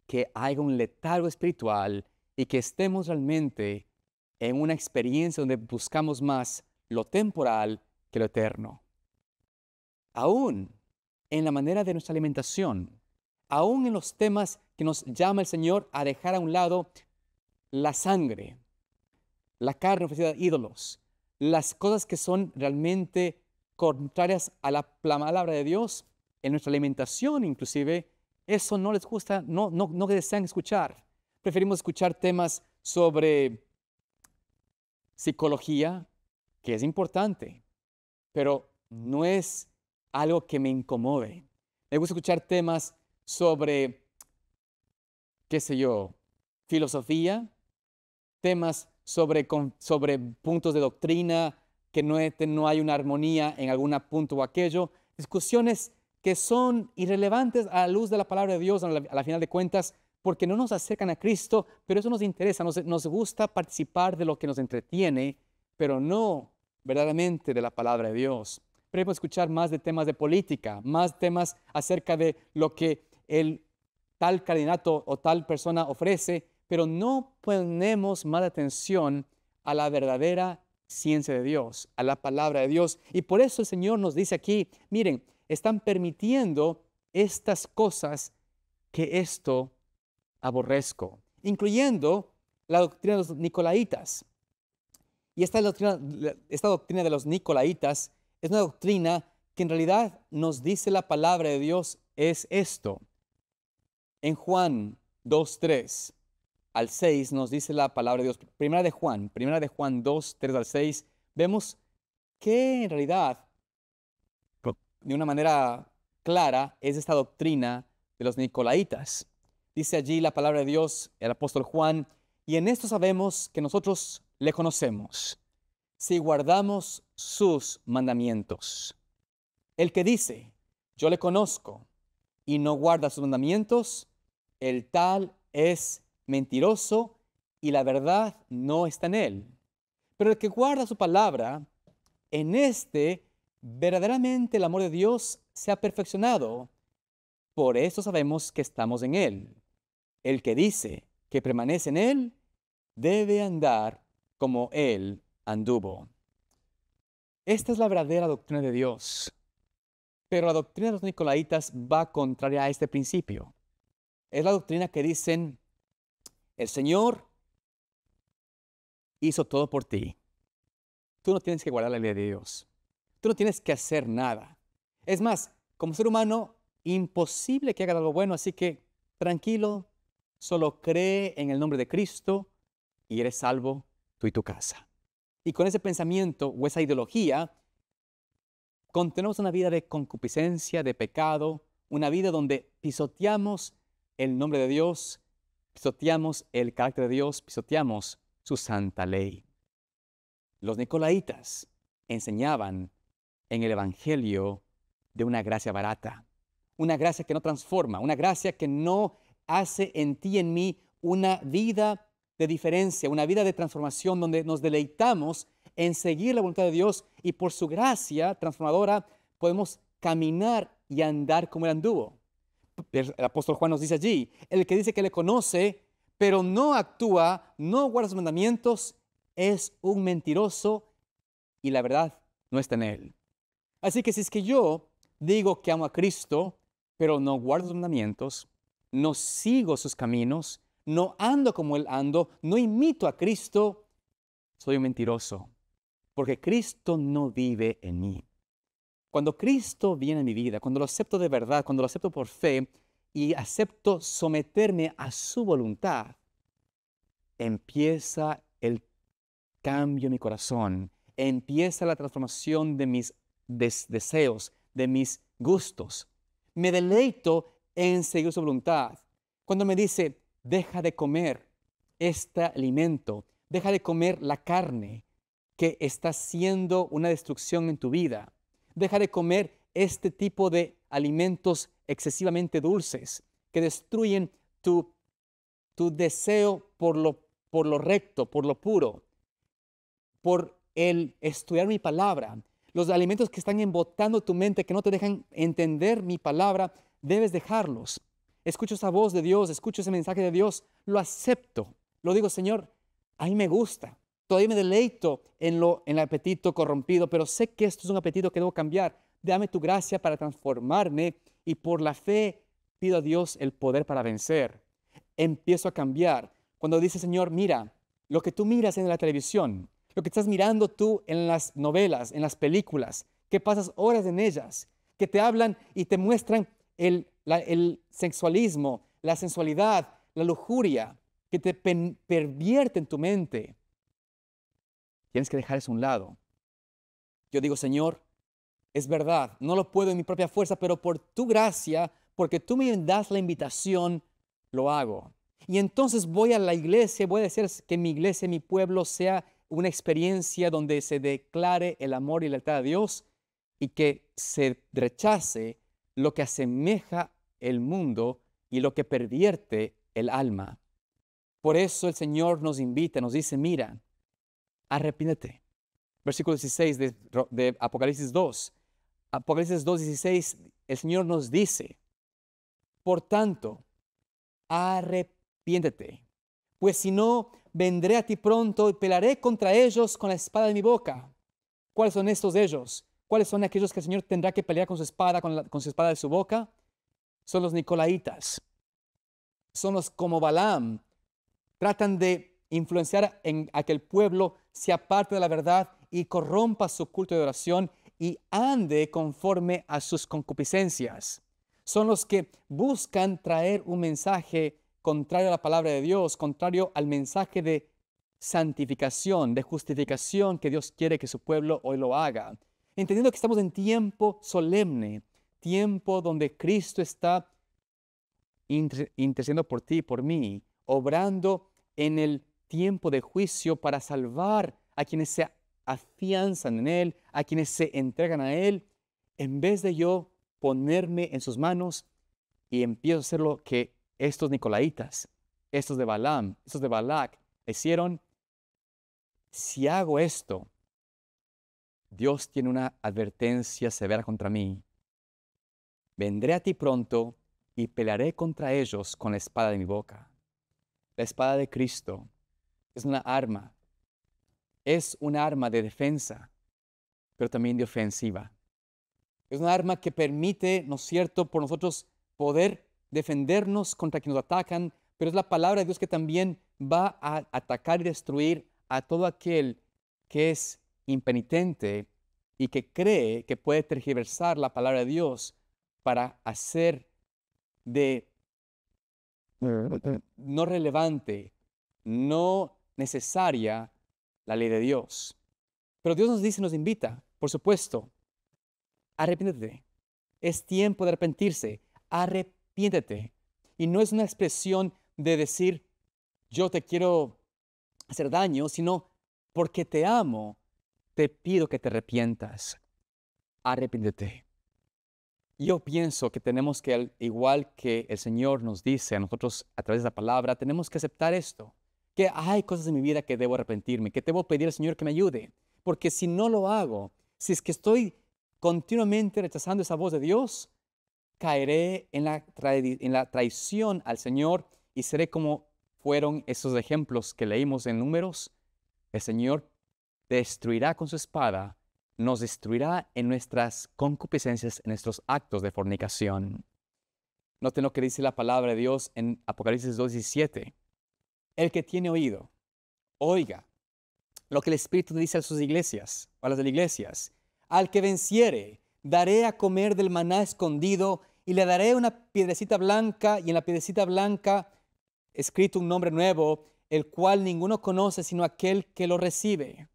que haya un letargo espiritual y que estemos realmente en una experiencia donde buscamos más lo temporal que lo eterno. Aún en la manera de nuestra alimentación, aún en los temas que nos llama el Señor a dejar a un lado la sangre, la carne ofrecida a ídolos, las cosas que son realmente contrarias a la palabra de Dios, en nuestra alimentación inclusive, eso no les gusta, no desean escuchar. Preferimos escuchar temas sobre psicología, que es importante, pero no es algo que me incomode. Me gusta escuchar temas sobre, qué sé yo, filosofía, temas sobre puntos de doctrina, que no hay una armonía en algún punto o aquello, discusiones que son irrelevantes a la luz de la palabra de Dios a la final de cuentas, porque no nos acercan a Cristo, pero eso nos interesa, nos gusta participar de lo que nos entretiene, pero no verdaderamente de la palabra de Dios. Podemos escuchar más de temas de política, más temas acerca de lo que el tal candidato o tal persona ofrece, pero no ponemos más atención a la verdadera ciencia de Dios, a la palabra de Dios. Y por eso el Señor nos dice aquí, miren, están permitiendo estas cosas que esto aborrezco, incluyendo la doctrina de los nicolaitas. Y esta doctrina de los nicolaitas es una doctrina que en realidad nos dice la palabra de Dios es esto. En Juan 2:3 al 6 nos dice la palabra de Dios. Primera de Juan 2:3 al 6, vemos que en realidad, de una manera clara, es esta doctrina de los nicolaitas. Dice allí la palabra de Dios, el apóstol Juan, y en esto sabemos que nosotros le conocemos, si guardamos sus mandamientos. El que dice, yo le conozco, y no guarda sus mandamientos, el tal es mentiroso y la verdad no está en él. Pero el que guarda su palabra, en este verdaderamente el amor de Dios se ha perfeccionado. Por eso sabemos que estamos en él. El que dice que permanece en él, debe andar como él anduvo. Esta es la verdadera doctrina de Dios. Pero la doctrina de los nicolaitas va contraria a este principio. Es la doctrina que dicen, el Señor hizo todo por ti. Tú no tienes que guardar la ley de Dios. Tú no tienes que hacer nada. Es más, como ser humano, imposible que hagas algo bueno, así que tranquilo, solo cree en el nombre de Cristo y eres salvo tú y tu casa. Y con ese pensamiento o esa ideología, continuamos una vida de concupiscencia, de pecado, una vida donde pisoteamos el nombre de Dios, pisoteamos el carácter de Dios, pisoteamos su santa ley. Los nicolaitas enseñaban en el Evangelio de una gracia barata, una gracia que no transforma, una gracia que no hace en ti y en mí una vida de diferencia, una vida de transformación donde nos deleitamos en seguir la voluntad de Dios y por su gracia transformadora podemos caminar y andar como él anduvo. El apóstol Juan nos dice allí, el que dice que le conoce, pero no actúa, no guarda sus mandamientos, es un mentiroso y la verdad no está en él. Así que si es que yo digo que amo a Cristo, pero no guardo sus mandamientos, no sigo sus caminos, no ando como él ando, no imito a Cristo, soy un mentiroso, porque Cristo no vive en mí. Cuando Cristo viene en mi vida, cuando lo acepto de verdad, cuando lo acepto por fe y acepto someterme a su voluntad, empieza el cambio en mi corazón, empieza la transformación de mis deseos, de mis gustos. Me deleito en seguir su voluntad. Cuando me dice, deja de comer este alimento, deja de comer la carne que está haciendo una destrucción en tu vida, deja de comer este tipo de alimentos excesivamente dulces que destruyen tu deseo por lo recto, por lo puro, por el estudiar mi palabra. Los alimentos que están embotando tu mente, que no te dejan entender mi palabra, debes dejarlos. Escucho esa voz de Dios, escucho ese mensaje de Dios, lo acepto. Lo digo, Señor, a mí me gusta. Todavía me deleito en el apetito corrompido, pero sé que esto es un apetito que debo cambiar. Dame tu gracia para transformarme y por la fe pido a Dios el poder para vencer. Empiezo a cambiar. Cuando dice, Señor, mira, lo que tú miras en la televisión, lo que estás mirando tú en las novelas, en las películas, que pasas horas en ellas, que te hablan y te muestran el sexualismo, la sensualidad, la lujuria, que te pervierte en tu mente. Tienes que dejar eso a un lado. Yo digo, Señor, es verdad, no lo puedo en mi propia fuerza, pero por tu gracia, porque tú me das la invitación, lo hago. Y entonces voy a la iglesia, voy a hacer que mi iglesia, mi pueblo sea una experiencia donde se declare el amor y la lealtad a Dios y que se rechace lo que asemeja el mundo y lo que pervierte el alma. Por eso el Señor nos invita, nos dice, mira, arrepiéntete. Versículo 16 de Apocalipsis 2. Apocalipsis 2:16, el Señor nos dice, por tanto, arrepiéntete, pues si no, vendré a ti pronto y pelearé contra ellos con la espada de mi boca. ¿Cuáles son estos de ellos? ¿Cuáles son aquellos que el Señor tendrá que pelear con su espada, con su espada de su boca? Son los nicolaitas. Son los como Balaam. Tratan de influenciar a que el pueblo se aparte de la verdad y corrompa su culto de oración y ande conforme a sus concupiscencias. Son los que buscan traer un mensaje contrario a la palabra de Dios, contrario al mensaje de santificación, de justificación que Dios quiere que su pueblo hoy lo haga. Entendiendo que estamos en tiempo solemne, tiempo donde Cristo está intercediendo por ti, por mí, obrando en el tiempo de juicio para salvar a quienes se afianzan en Él, a quienes se entregan a Él, en vez de yo ponerme en sus manos y empiezo a hacer lo que estos nicolaitas, estos de Balaam, estos de Balac hicieron. Si hago esto, Dios tiene una advertencia severa contra mí. Vendré a ti pronto y pelearé contra ellos con la espada de mi boca. La espada de Cristo es una arma de defensa, pero también de ofensiva. Es una arma que permite, ¿no es cierto?, por nosotros poder defendernos contra quienes nos atacan, pero es la palabra de Dios que también va a atacar y destruir a todo aquel que es impenitente y que cree que puede tergiversar la palabra de Dios para hacer de no relevante, no necesaria la ley de Dios. Pero Dios nos dice, nos invita, por supuesto, arrepiéntete. Es tiempo de arrepentirse. Arrepiéntete. Y no es una expresión de decir, yo te quiero hacer daño, sino porque te amo, te pido que te arrepientas. Arrepiéntete. Yo pienso que tenemos que, al igual que el Señor nos dice a nosotros a través de la palabra, tenemos que aceptar esto, que hay cosas en mi vida que debo arrepentirme, que debo pedir al Señor que me ayude, porque si no lo hago, si es que estoy continuamente rechazando esa voz de Dios, caeré en la traición al Señor y seré como fueron esos ejemplos que leímos en Números. El Señor destruirá con su espada, nos destruirá en nuestras concupiscencias, en nuestros actos de fornicación. Noten lo que dice la palabra de Dios en Apocalipsis 2:17. El que tiene oído, oiga lo que el Espíritu dice a sus iglesias, o a las de las iglesias. Al que venciere, daré a comer del maná escondido y le daré una piedrecita blanca, y en la piedrecita blanca escrito un nombre nuevo, el cual ninguno conoce sino aquel que lo recibe.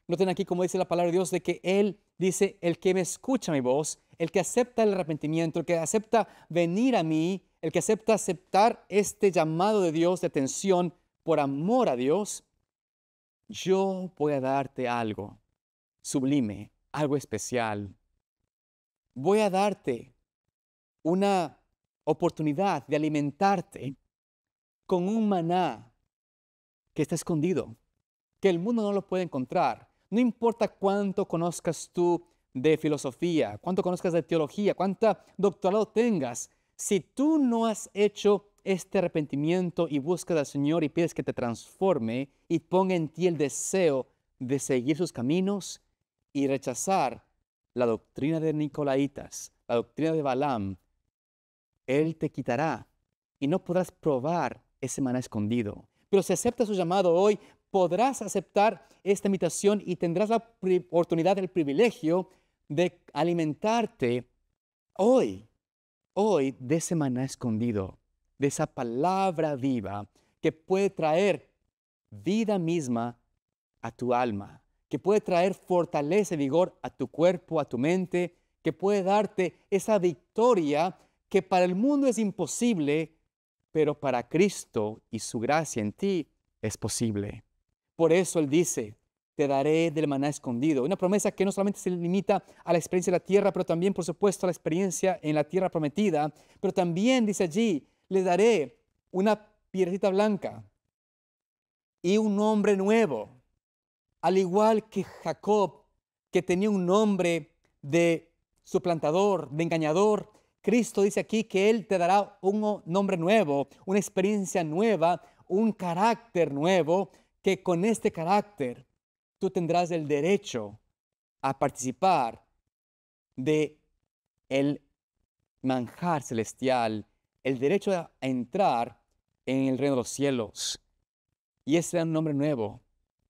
Noten aquí como dice la palabra de Dios, de que Él dice, el que me escucha mi voz, el que acepta el arrepentimiento, el que acepta venir a mí, el que acepta aceptar este llamado de Dios de atención por amor a Dios, yo voy a darte algo sublime, algo especial. Voy a darte una oportunidad de alimentarte con un maná que está escondido, que el mundo no lo puede encontrar. No importa cuánto conozcas tú de filosofía, cuánto conozcas de teología, cuánta doctorado tengas, si tú no has hecho este arrepentimiento y buscas al Señor y pides que te transforme y ponga en ti el deseo de seguir sus caminos y rechazar la doctrina de Nicolaitas, la doctrina de Balaam, Él te quitará y no podrás probar ese maná escondido. Pero si aceptas su llamado hoy, podrás aceptar esta invitación y tendrás la oportunidad, el privilegio de alimentarte hoy de ese maná escondido, de esa palabra viva que puede traer vida misma a tu alma, que puede traer fortaleza y vigor a tu cuerpo, a tu mente, que puede darte esa victoria que para el mundo es imposible, pero para Cristo y su gracia en ti es posible. Por eso Él dice, te daré del maná escondido. Una promesa que no solamente se limita a la experiencia de la tierra, pero también, por supuesto, a la experiencia en la tierra prometida. Pero también dice allí, le daré una piedrecita blanca y un nombre nuevo. Al igual que Jacob, que tenía un nombre de suplantador, de engañador, Cristo dice aquí que Él te dará un nombre nuevo, una experiencia nueva, un carácter nuevo, que con este carácter tú tendrás el derecho a participar de el manjar celestial, el derecho a entrar en el reino de los cielos. Y ese es un nombre nuevo,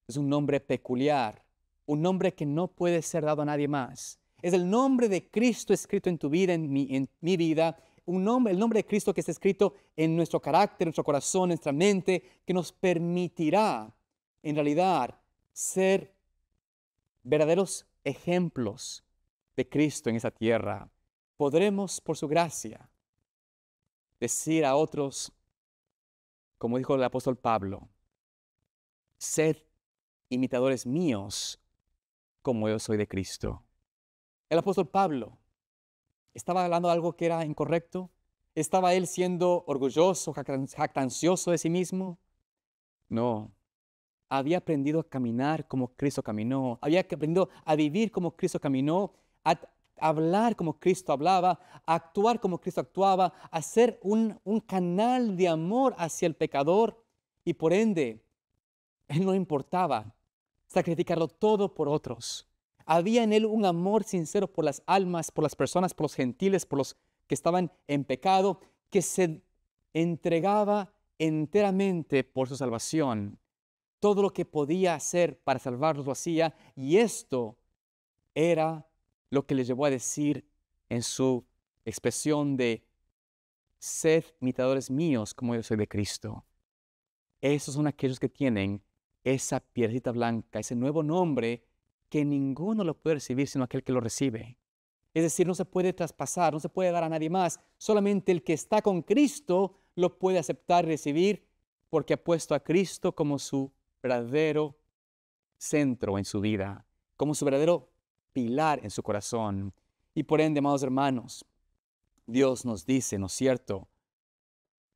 es un nombre peculiar, un nombre que no puede ser dado a nadie más. Es el nombre de Cristo escrito en tu vida, en mi vida, el nombre de Cristo que está escrito en nuestro carácter, en nuestro corazón, en nuestra mente, que nos permitirá en realidad ser verdaderos ejemplos de Cristo en esa tierra. Podremos, por su gracia, decir a otros, como dijo el apóstol Pablo, sed imitadores míos como yo soy de Cristo. El apóstol Pablo estaba hablando de algo que era incorrecto. ¿Estaba él siendo orgulloso, jactancioso de sí mismo? No. Había aprendido a caminar como Cristo caminó. Había aprendido a vivir como Cristo caminó, a hablar como Cristo hablaba, a actuar como Cristo actuaba, a ser un canal de amor hacia el pecador. Y por ende, él no importaba sacrificarlo todo por otros. Había en él un amor sincero por las almas, por las personas, por los gentiles, por los que estaban en pecado, que se entregaba enteramente por su salvación. Todo lo que podía hacer para salvarlos lo hacía, y esto era lo que le llevó a decir en su expresión de sed imitadores míos como yo soy de Cristo. Esos son aquellos que tienen esa piedrecita blanca, ese nuevo nombre que ninguno lo puede recibir sino aquel que lo recibe. Es decir, no se puede traspasar, no se puede dar a nadie más. Solamente el que está con Cristo lo puede aceptar y recibir porque ha puesto a Cristo como su verdadero centro en su vida, como su verdadero pilar en su corazón. Y por ende, amados hermanos, Dios nos dice, ¿no es cierto?,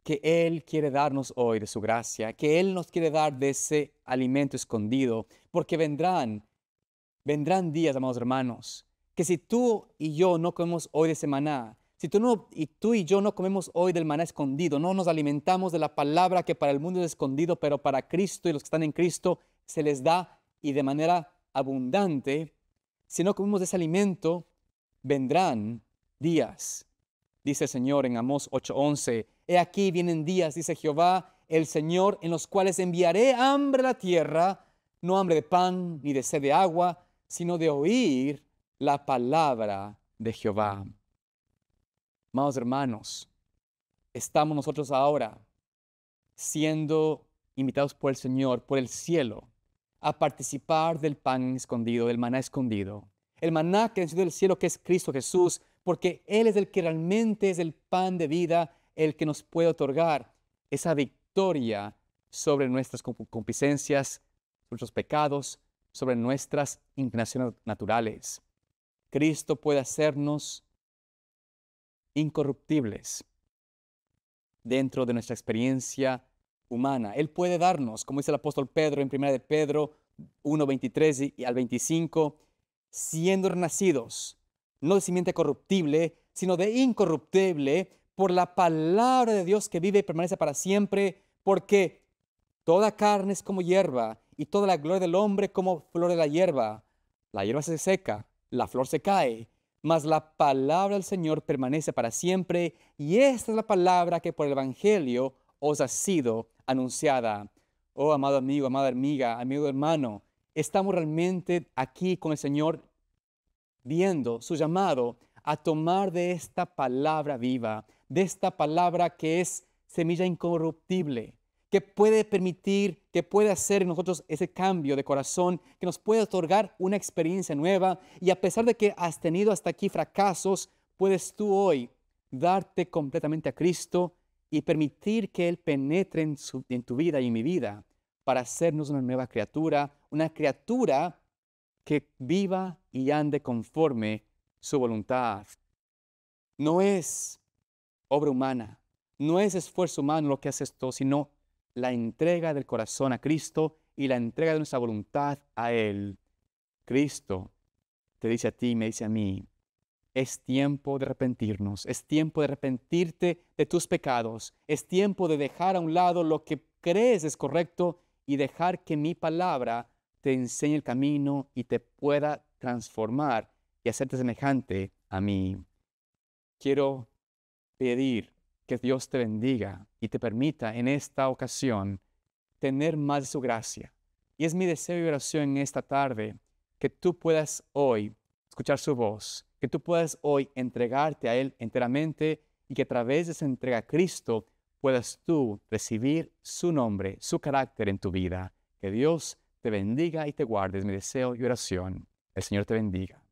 que Él quiere darnos hoy de su gracia, que Él nos quiere dar de ese alimento escondido, porque vendrán días, amados hermanos, que si tú y yo no comemos hoy de ese maná, si tú y yo no comemos hoy del maná escondido, no nos alimentamos de la palabra que para el mundo es escondido, pero para Cristo y los que están en Cristo se les da y de manera abundante, si no comemos de ese alimento, vendrán días. Dice el Señor en Amós 8:11, he aquí vienen días, dice Jehová, el Señor, en los cuales enviaré hambre a la tierra, no hambre de pan ni de sed de agua, sino de oír la palabra de Jehová. Amados hermanos, estamos nosotros ahora siendo invitados por el Señor, por el cielo, a participar del pan escondido, del maná escondido. El maná que descendió del cielo, que es Cristo Jesús, porque Él es el que realmente es el pan de vida, el que nos puede otorgar esa victoria sobre nuestras concupiscencias, nuestros pecados, sobre nuestras inclinaciones naturales. Cristo puede hacernos incorruptibles dentro de nuestra experiencia humana. Él puede darnos, como dice el apóstol Pedro en 1 de Pedro 1:23 y al 25, siendo renacidos, no de simiente corruptible, sino de incorruptible, por la palabra de Dios que vive y permanece para siempre, porque toda carne es como hierba, y toda la gloria del hombre como flor de la hierba. La hierba se seca, la flor se cae, mas la palabra del Señor permanece para siempre, y esta es la palabra que por el Evangelio os ha sido anunciada. Oh, amado amigo, amada amiga, amigo hermano, estamos realmente aquí con el Señor viendo su llamado a tomar de esta palabra viva, de esta palabra que es semilla incorruptible, que puede permitir, que puede hacer en nosotros ese cambio de corazón, que nos puede otorgar una experiencia nueva. Y a pesar de que has tenido hasta aquí fracasos, puedes tú hoy darte completamente a Cristo y permitir que Él penetre en tu vida y en mi vida para hacernos una nueva criatura que viva y ande conforme su voluntad. No es obra humana, no es esfuerzo humano lo que hace esto, sino la entrega del corazón a Cristo y la entrega de nuestra voluntad a Él. Cristo te dice a ti, me dice a mí, es tiempo de arrepentirnos, es tiempo de arrepentirte de tus pecados, es tiempo de dejar a un lado lo que crees es correcto y dejar que mi palabra te enseñe el camino y te pueda transformar y hacerte semejante a mí. Quiero pedir que Dios te bendiga y te permita en esta ocasión tener más de su gracia. Y es mi deseo y oración en esta tarde que tú puedas hoy escuchar su voz, que tú puedas hoy entregarte a Él enteramente y que a través de esa entrega a Cristo puedas tú recibir su nombre, su carácter en tu vida. Que Dios te bendiga y te guarde. Es mi deseo y oración. El Señor te bendiga.